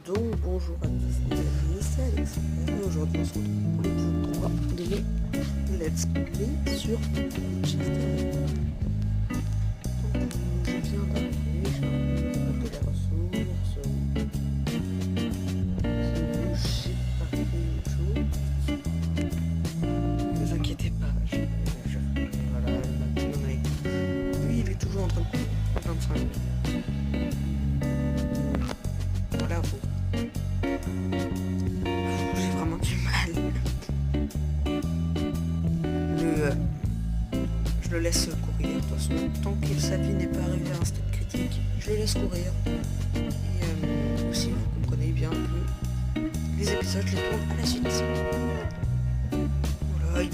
Donc bonjour à tous les amis, c'est Alexandre et aujourd'hui on se retrouve pour l'épisode 3 de mon Let's Play sur Manchester. Donc je viens d'arriver, j'ai un peu de la ressource, sinon j'ai pas fait une chose. Ne vous inquiétez pas, voilà, le maximum avec lui, il est toujours en train de courir, 25. Voilà, bon. J'ai vraiment du mal. Je le laisse courir. De toute façon, tant que sa vie n'est pas arrivée à un stade critique, je le laisse courir. Et aussi, vous comprenez bien que les épisodes, je les tourne à la suite. Voilà, il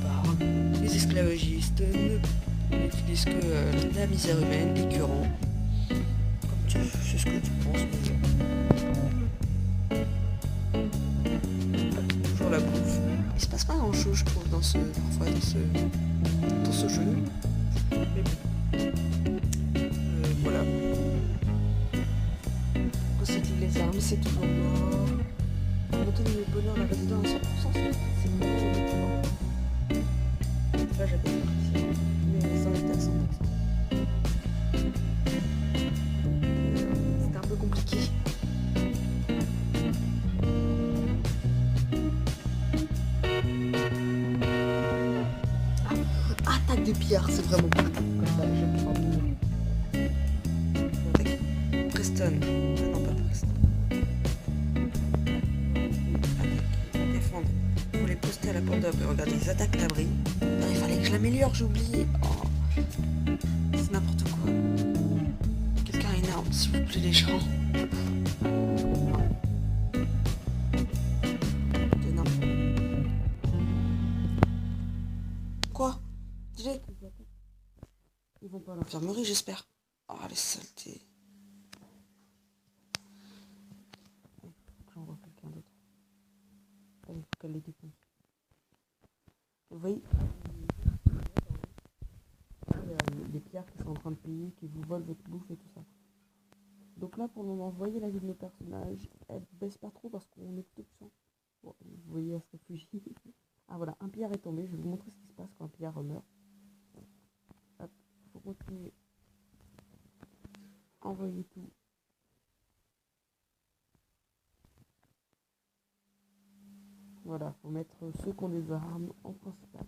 parle. Les esclavagistes n'utilisent que la misère humaine, l'écœurant. Comme tu sais ce que tu penses, mais toujours la bouffe. Il se passe pas grand chose, je trouve, dans ce jeu. Mais bon. Voilà. Recycler les armes, c'est toujours mort. Monter le bonheur de la résidence à 100%, c'est bon. Là, j'avais compris, mais ça en était à 100%. C'était un peu compliqué. Attaque des pillards, c'est vraiment cool. Comme ça, j'aime pas beaucoup. Preston. Non, pas Preston. Attaque. Défendre. Faut les poster à la porte d'abri. Regardez, ils attaquent l'abri. Il fallait que je l'améliore, j'ai oublié. Oh. C'est n'importe quoi. Quelqu'un a une arme, s'il vous plaît, les gens. Quoi? Ils vont pas à l'infirmerie, j'espère. Oh, les saletés. J'envoie quelqu'un d'autre. Il faut qu'elle les défonce. Vous voyez les pillards qui sont en train de payer, qui vous volent votre bouffe et tout ça. Donc là, pour le moment, vous voyez la vie de nos personnages. Elle baisse pas trop parce qu'on est plutôt puissant. Bon, vous voyez, elle se réfugie. Ah voilà, un pillard est tombé. Je vais vous montrer ce qui se passe quand un pillard meurt. Hop, faut continuer. Envoyer tout. Voilà, faut mettre ceux qui ont des armes en principal.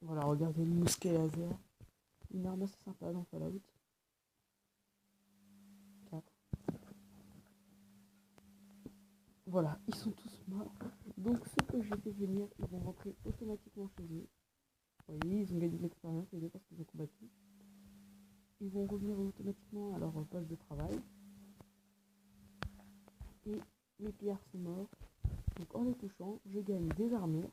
Voilà, regardez le mousquet laser. Une arme assez sympa dans Fallout 4. Voilà, ils sont tous morts. Donc ceux que j'ai fait venir, ils vont rentrer automatiquement chez eux. Vous voyez, ils ont gagné de l'expérience les deux parce qu'ils ont combattu. Ils vont revenir automatiquement à leur poste de travail. Et mes pillards sont morts. Donc en les touchant, je gagne des armures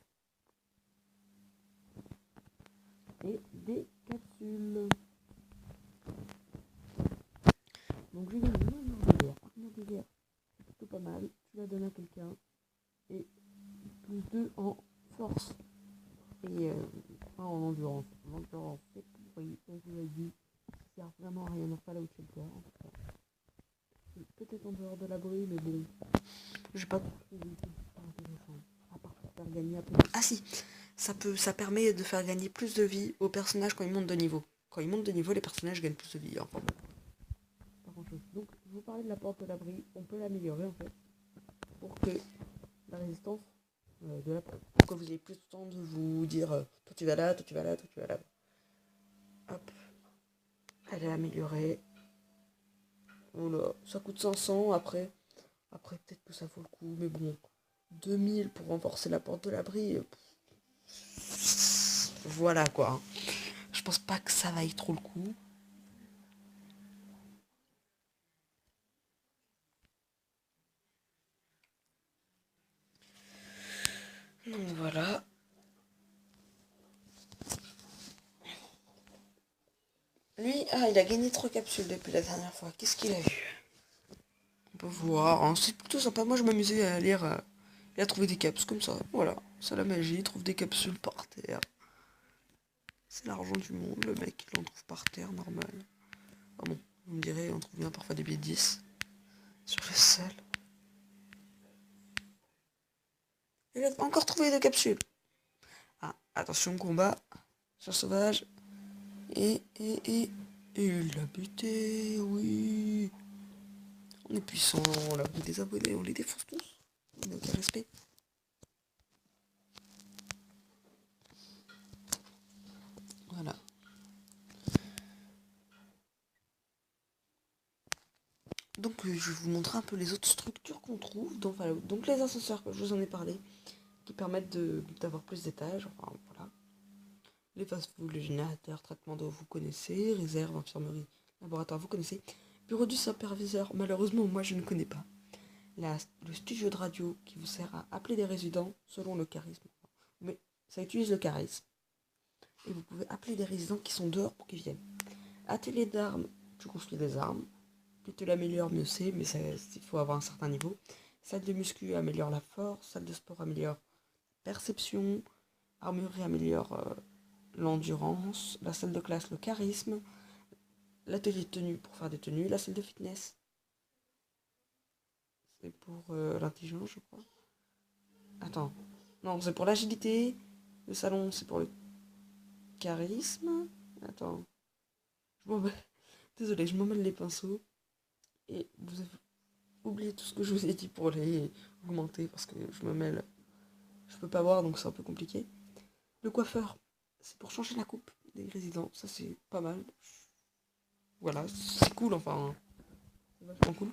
et des capsules. Donc j'ai gagné une armure de guerre. Armure de guerre, c'est plutôt pas mal. Tu la donnes à quelqu'un. Et plus 2 en force. Et en endurance. L'endurance, c'est pourri, comme je vous l'ai dit. Ça sert vraiment à rien dans Fallout Shelter, en tout cas. Peut-être en dehors de l'abri, mais bon. J'ai pas trouvé super intéressant. À part pour faire gagner un peu. Ah si, ça permet de faire gagner plus de vie aux personnages quand ils montent de niveau. Quand ils montent de niveau, les personnages gagnent plus de vie. Enfin bon. Pas grand chose. Donc, je vous parlais de la porte de l'abri. On peut l'améliorer en fait. Pour que la résistance de la porte. Pour que vous ayez plus de temps de vous dire toi tu vas là, toi tu vas là, toi tu vas là. Hop. Elle est améliorée. Voilà. Ça coûte 500 après. Après, peut-être que ça vaut le coup, mais bon, 2000 pour renforcer la porte de l'abri. Voilà quoi. Je pense pas que ça vaille trop le coup. Donc voilà. Lui, il a gagné 3 capsules depuis la dernière fois. Qu'est-ce qu'il a eu? On peut voir. Hein. C'est plutôt sympa. Moi, je m'amusais à lire et à trouver des caps comme ça. Voilà. C'est la magie. Il trouve des capsules par terre. C'est l'argent du monde. Le mec, il en trouve par terre, normal. Ah bon, me direz, on trouve bien parfois des billets de 10 sur le sol. Il a encore trouvé 2 capsules. Ah, attention, combat. Chasse sauvage. Et il l'a buté, oui. On est puissant, là, on est des abonnés, on les défonce tous. On n'a aucun respect. Voilà. Donc je vais vous montrer un peu les autres structures qu'on trouve dans Fallout. Donc les ascenseurs, comme je vous en ai parlé, qui permettent d'avoir plus d'étages, enfin voilà. Les fast-food, les générateurs, traitement d'eau, vous connaissez. Réserve, infirmerie, laboratoire, vous connaissez. Bureau du superviseur, malheureusement moi je ne connais pas. Le studio de radio qui vous sert à appeler des résidents selon le charisme. Mais ça utilise le charisme. Et vous pouvez appeler des résidents qui sont dehors pour qu'ils viennent. Atelier d'armes, tu construis des armes. Plus tu l'améliores, mieux c'est, mais il faut avoir un certain niveau. Salle de muscu améliore la force, salle de sport améliore perception, armurerie améliore l'endurance, la salle de classe le charisme, l'atelier de tenue pour faire des tenues, la salle de fitness c'est pour l'intelligence je crois. Attends, non c'est pour l'agilité, le salon c'est pour le charisme, attends, désolé je m'emmêle les pinceaux et vous avez oublié tout ce que je vous ai dit pour les augmenter parce que je me mêle, je peux pas voir donc c'est un peu compliqué. Le coiffeur c'est pour changer la coupe des résidents, ça c'est pas mal, voilà c'est cool, enfin c'est vachement cool.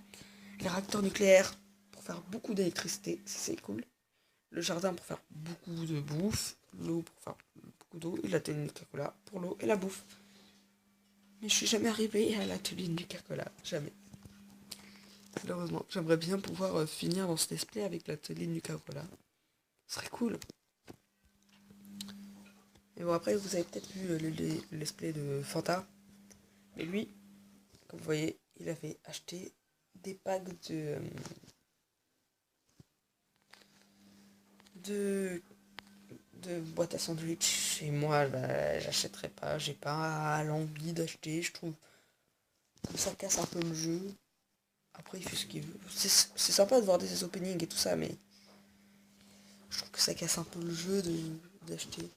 Les réacteurs nucléaires pour faire beaucoup d'électricité, ça c'est cool. Le jardin pour faire beaucoup de bouffe, l'eau pour faire beaucoup d'eau, et l'atelier de Nuka-Cola pour l'eau et la bouffe. Mais je suis jamais arrivée à l'atelier de Nuka-Cola, jamais. Malheureusement, j'aimerais bien pouvoir finir dans ce display avec l'atelier de Nuka-Cola. Ce serait cool. Et bon, après, vous avez peut-être vu le display de Fanta. Mais lui, comme vous voyez, il avait acheté des packs de boîtes à sandwich. Et moi, bah, j'achèterais pas. J'ai pas l'envie d'acheter. Je trouve que ça casse un peu le jeu. Après, il fait ce qu'il veut. C'est sympa de voir des openings et tout ça, mais je trouve que ça casse un peu le jeu d'acheter.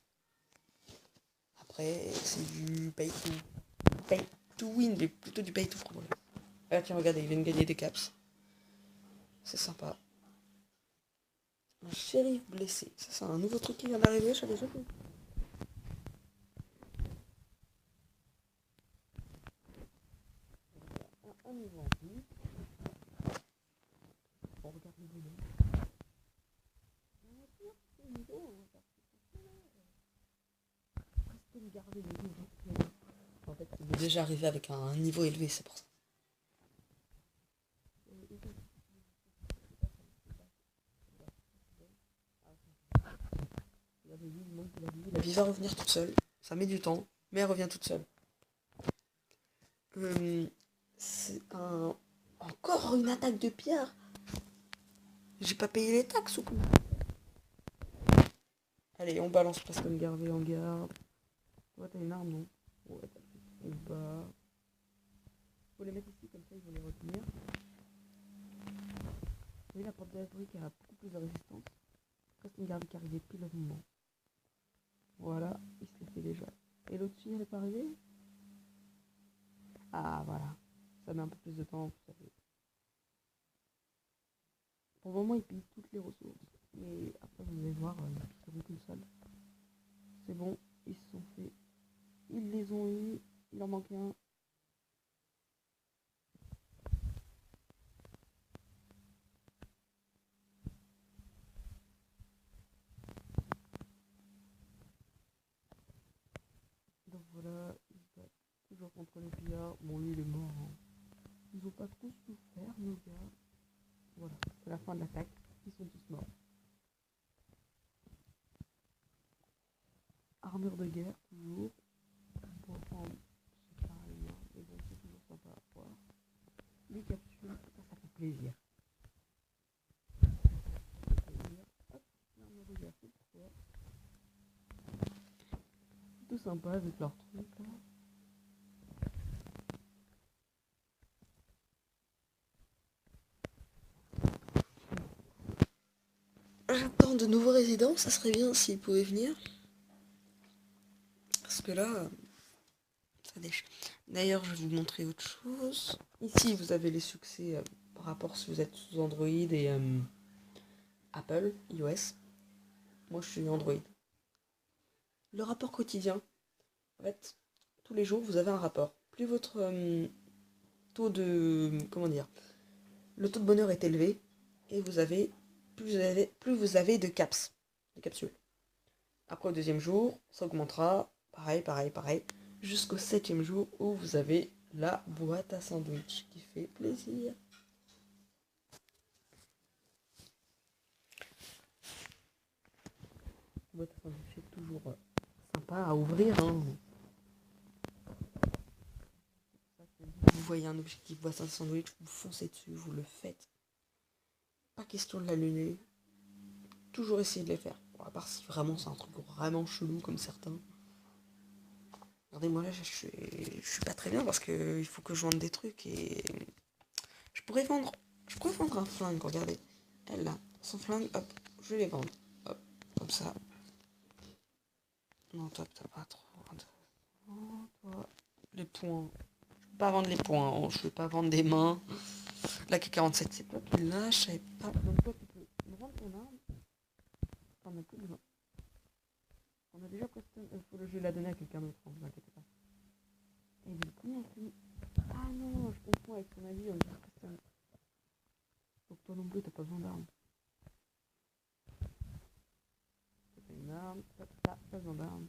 Après, c'est du pay to win, mais plutôt du pay to free. Ah tiens, regardez, il vient de gagner des caps. C'est sympa. Un shérif blessé. Ça, c'est un nouveau truc qui vient d'arriver chez les jeux. Un niveau en plus. On regarde le bonhomme. En fait, il est déjà arrivé avec un niveau élevé, c'est pour ça. La vie va revenir toute seule. Ça met du temps, mais elle revient toute seule. C'est encore une attaque de pierre. J'ai pas payé les taxes ou quoi? Allez, on balance parce comme Garvey en garde. Ouais, t'as une arme, non? Ouais, t'as plus. On bat. Faut les mettre ici, comme ça ils vont les retenir. Oui, la porte de l'abri qui a beaucoup plus de résistance. Presque une garde qui arrivait pile au moment. Voilà, il se les fait déjà. Et l'autre fille, elle est pas arrivée? Ah, voilà. Ça met un peu plus de temps. Pour le moment, ils pillent toutes les ressources. Mais après, vous allez voir, ils ne seront qu'une seule. C'est bon, ils se sont fait. Ils les ont eu. Il en manque un. Donc voilà, ils se battent toujours contre les pillards. Bon, lui, il est mort. Hein. Ils ont pas trop souffert, nos gars. Voilà, c'est la fin de l'attaque. Ils sont tous morts. Armure de guerre, toujours. Pour prendre, c'est pareil, hein. Mais bon, c'est toujours sympa à voir. Les capsules, ça fait plaisir. Hop, l'armure de guerre, c'est pour toi. Tout sympa avec leur truc là. j'attends de nouveaux résidents, ça serait bien s'ils pouvaient venir. Parce que là, ça déchire. D'ailleurs, je vais vous montrer autre chose. Ici, vous avez les succès par rapport si vous êtes sous Android et Apple, iOS. Moi, je suis Android. Le rapport quotidien. En fait, tous les jours, vous avez un rapport. Plus votre taux de... Comment dire? Le taux de bonheur est élevé et plus vous avez de capsules. Après, au deuxième jour, ça augmentera. Pareil. Jusqu'au 7e jour où vous avez la boîte à sandwich qui fait plaisir. La boîte à sandwich est toujours sympa à ouvrir. Hein. Vous voyez un objectif boîte à sandwich, vous foncez dessus, vous le faites. Pas question de l'allumer. Toujours essayer de les faire. Bon, à part si vraiment c'est un truc vraiment chelou comme certains. Regardez, moi là, je suis pas très bien parce que il faut que je vende des trucs et je pourrais vendre un flingue, regardez. Elle là, son flingue, hop, je vais les vendre. Hop, comme ça. Non, toi, t'as pas trop. Toi, les points. Je peux pas vendre les points, hein. Je vais pas vendre des mains. La K47, c'est toi qui l'as, je savais pas. Donc toi, tu peux me vendre ton arme. T'en as plus besoin. On a déjà custom. Je vais la donner à quelqu'un d'autre, ne vous inquiétez pas. Et du coup, ah non, je confonds avec son avis, on dit custom. Donc toi non plus, t'as pas besoin d'armes. T'as une arme, t'as pas besoin d'armes.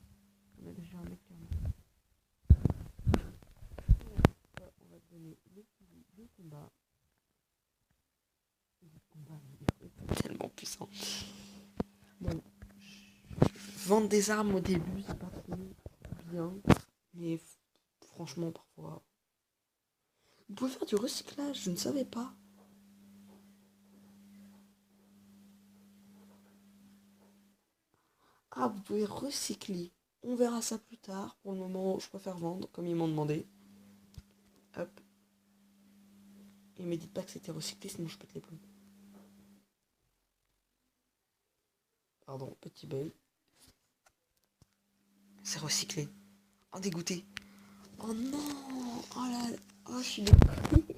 On a déjà un mec qui en a. On va te donner le fusil de combat. C'est tellement puissant. Bon, vendre des armes au début, c'est pas trop bien. Mais franchement, parfois. Vous pouvez faire du recyclage, je ne savais pas. Ah, vous pouvez recycler. On verra ça plus tard. Pour le moment, je préfère vendre, comme ils m'ont demandé. Hop. Et me dites pas que c'était recyclé, sinon je pète les plombs. Pardon, petit bug. C'est recyclé. Oh, dégoûté. Oh non. Oh là. Oh, je suis dégoûté.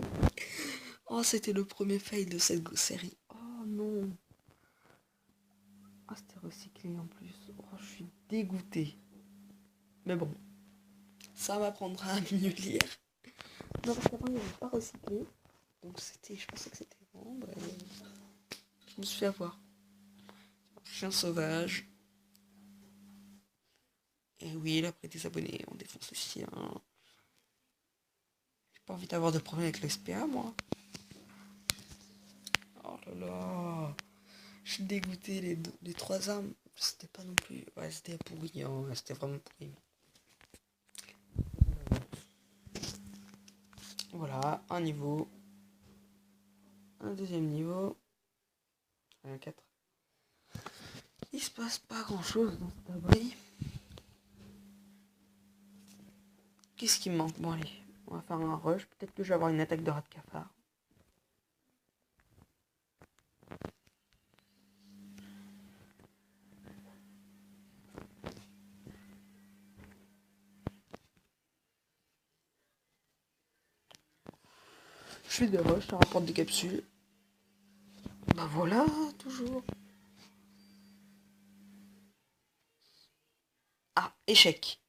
Oh, c'était le premier fail de cette série. Oh non. Ah, c'était recyclé en plus. Oh, je suis dégoûté. Mais bon. Ça m'apprendra à mieux lire. Non, parce qu'avant, il n'avait pas recyclé. Donc c'était. Je pensais que c'était vendre. Je me suis fait avoir. Chien sauvage. Et oui, après des abonnés, on défonce le chien. J'ai pas envie d'avoir de problème avec le SPA, moi. Oh là là. Je suis dégoûté, les 3 armes, c'était pas non plus... Ouais, c'était pourri, hein. C'était vraiment pourri. Voilà, un niveau. Un deuxième niveau. Un 4. Il se passe pas grand chose dans cet abri. Qu'est-ce qui me manque? Bon allez, on va faire un rush. Peut-être que je vais avoir une attaque de rat de cafard. Je fais des rushs, ça rapporte des capsules. Bah voilà, toujours. Ah, échec.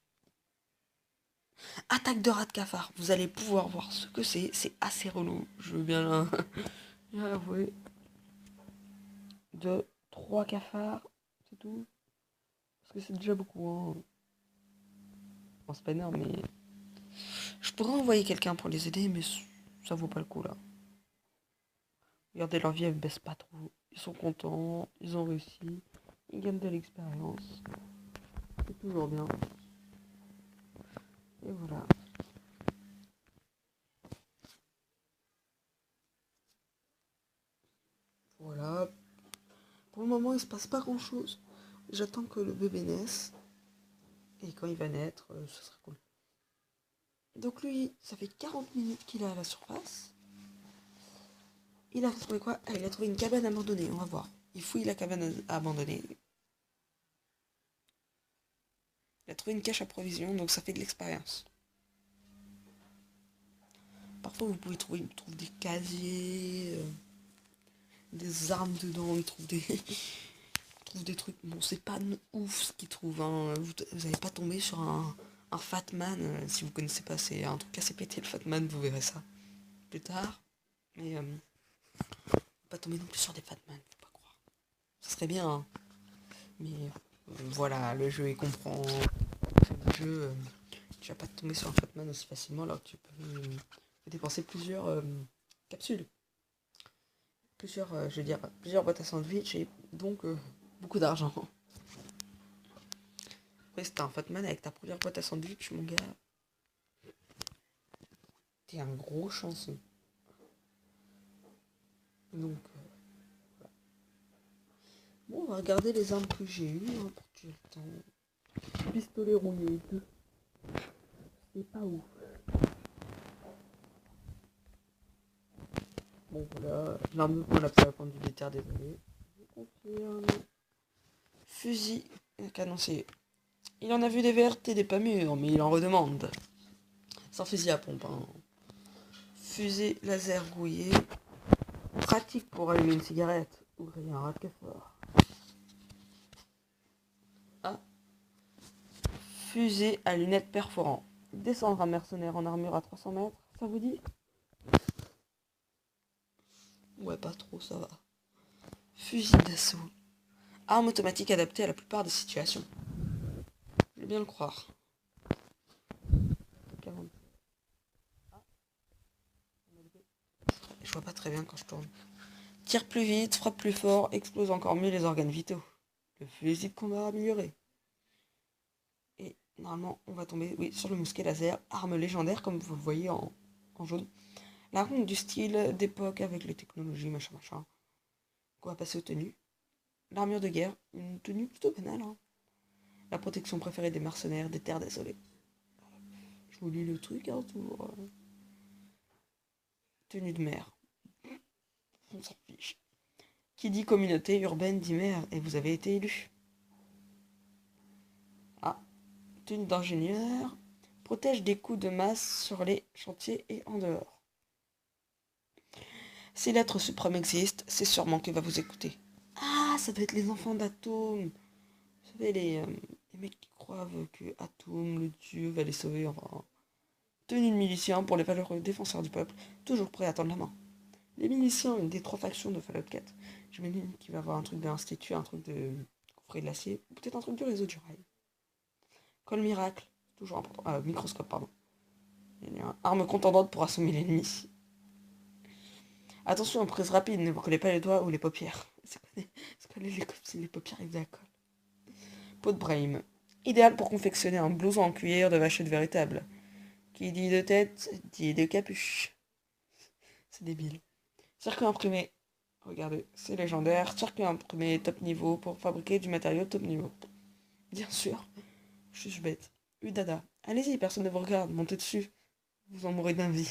Attaque de rat de cafard. Vous allez pouvoir voir ce que c'est. C'est assez relou. Je veux bien l'avouer. 2, 3 cafards. C'est tout. Parce que c'est déjà beaucoup. Hein. Bon, c'est pas énorme, mais... Je pourrais envoyer quelqu'un pour les aider, mais ça vaut pas le coup, là. Regardez, leur vie, elle baisse pas trop. Ils sont contents. Ils ont réussi. Ils gagnent de l'expérience. C'est toujours bien. Et voilà. Voilà. Pour le moment, il se passe pas grand chose. J'attends que le bébé naisse. Et quand il va naître, ce sera cool. Donc lui, ça fait 40 minutes qu'il est à la surface. Il a trouvé quoi? Ah, il a trouvé une cabane abandonnée, on va voir. Il fouille la cabane abandonnée. Il a trouvé une cache à provisions, donc ça fait de l'expérience. Parfois, vous pouvez trouver des casiers, des armes dedans, il trouve des trucs. Bon, c'est pas ouf ce qu'il trouve. Hein. Vous n'allez pas tomber sur un Fatman. Si vous connaissez pas, c'est un truc assez pété, le Fatman, vous verrez ça plus tard. Mais pas tomber non plus sur des Fatman, faut pas croire. Ça serait bien, hein. Mais voilà, le jeu il comprend. Le jeu, tu vas pas tomber sur un Fatman aussi facilement alors que tu peux dépenser plusieurs capsules. Plusieurs boîtes à sandwich et donc beaucoup d'argent. Après, si t'es un Fatman avec ta première boîte à sandwich, mon gars, t'es un gros chanceux. Donc, voilà. Bon, on va regarder les armes que j'ai eues hein, pour tuer le temps. Pistolet rouillé 2. C'est pas ouf. Bon, voilà. L'arme qu'on a fait répandre des terres désolé. Je confirme. Fusil canoncier. Il en a vu des vertes et des pas mûres, mais il en redemande. Sans fusil à pompe, hein. Fusée laser rouillé. Pratique pour allumer une cigarette ou griller un rat de fort. Ah. Fusée à lunettes perforant. Descendre un mercenaire en armure à 300 mètres, ça vous dit? Ouais, pas trop, ça va. Fusil d'assaut. Arme automatique adaptée à la plupart des situations. Je veux bien le croire. 40. Je vois pas très bien quand je tourne. Tire plus vite, frappe plus fort, explose encore mieux les organes vitaux. Le fusil de combat amélioré. Et normalement, on va tomber sur le mousquet laser, arme légendaire comme vous le voyez en jaune. La ronde du style d'époque avec les technologies, machin. On va passer aux tenues. L'armure de guerre, une tenue plutôt banale. Hein. La protection préférée des mercenaires, des terres désolées. Je vous lis le truc, hein, toujours. Tenue de mer. On s'en fiche. Qui dit communauté urbaine dit mer, et vous avez été élu. Ah, tenue d'ingénieur. Protège des coups de masse sur les chantiers et en dehors. Si l'être suprême existe, c'est sûrement qu'il va vous écouter. Ah, ça doit être les enfants d'Atome. Vous savez, les mecs qui croient que Atome, le dieu, va les sauver. Enfin, tenue de milicien pour les valeureux défenseurs du peuple, toujours prêts à tendre la main. Les miliciens, une des 3 factions de Fallout 4. J'imagine qu'il va avoir un truc de l'institut, un truc de coffret de l'acier, ou peut-être un truc du réseau du rail. Col miracle, toujours important. Microscope, pardon. Arme contendante pour assommer l'ennemi. Attention, prise rapide, ne brûlez pas les doigts ou les paupières. C'est quoi les paupières avec de la colle. Peau de Brahim. Idéal pour confectionner un blouson en cuir de vachette véritable. Qui dit de tête, dit de capuche. C'est débile. Circuit imprimé. Regardez, c'est légendaire. Circuit imprimé top niveau pour fabriquer du matériau top niveau. Bien sûr. Je suis bête. Udada. Allez-y, personne ne vous regarde. Montez dessus. Vous en mourrez d'envie.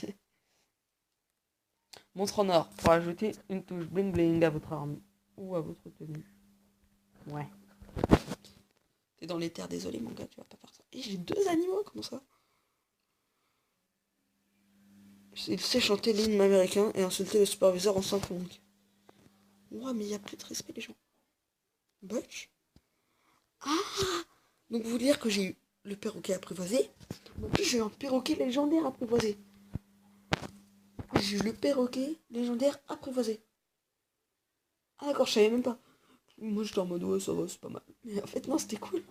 Montre en or pour ajouter une touche bling bling à votre arme ou à votre tenue. Ouais. T'es dans les terres, désolé mon gars, tu vas pas faire ça. Et j'ai 2 animaux, comment ça? Il sait chanter l'hymne américain et insulter le superviseur en 5 langues. Ouah, mais il y a plus de respect les gens. Butch. Ah. Donc vous dire que j'ai eu le perroquet apprivoisé. En plus j'ai eu un perroquet légendaire apprivoisé. J'ai eu le perroquet légendaire apprivoisé. Ah d'accord, je savais même pas. Moi j'étais en mode ouais ça va, c'est pas mal. Mais en fait non, c'était cool.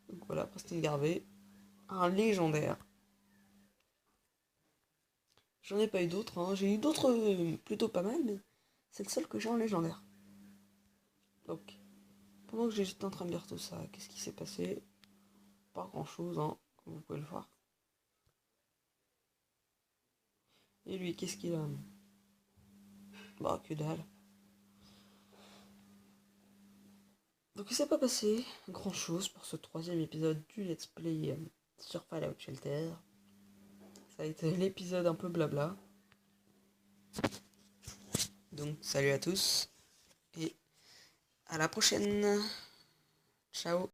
Donc voilà, Preston Garvey. Un légendaire. J'en ai pas eu d'autres, hein. J'ai eu d'autres plutôt pas mal, mais c'est le seul que j'ai en légendaire. Donc, pendant que j'étais en train de lire tout ça, qu'est-ce qui s'est passé? Pas grand chose, hein, comme vous pouvez le voir. Et lui, qu'est-ce qu'il a? Bah, que dalle. Donc il s'est pas passé grand chose pour ce 3e épisode du Let's Play sur Fallout Shelter. Ça a été l'épisode un peu blabla. Donc salut à tous À la prochaine. Ciao.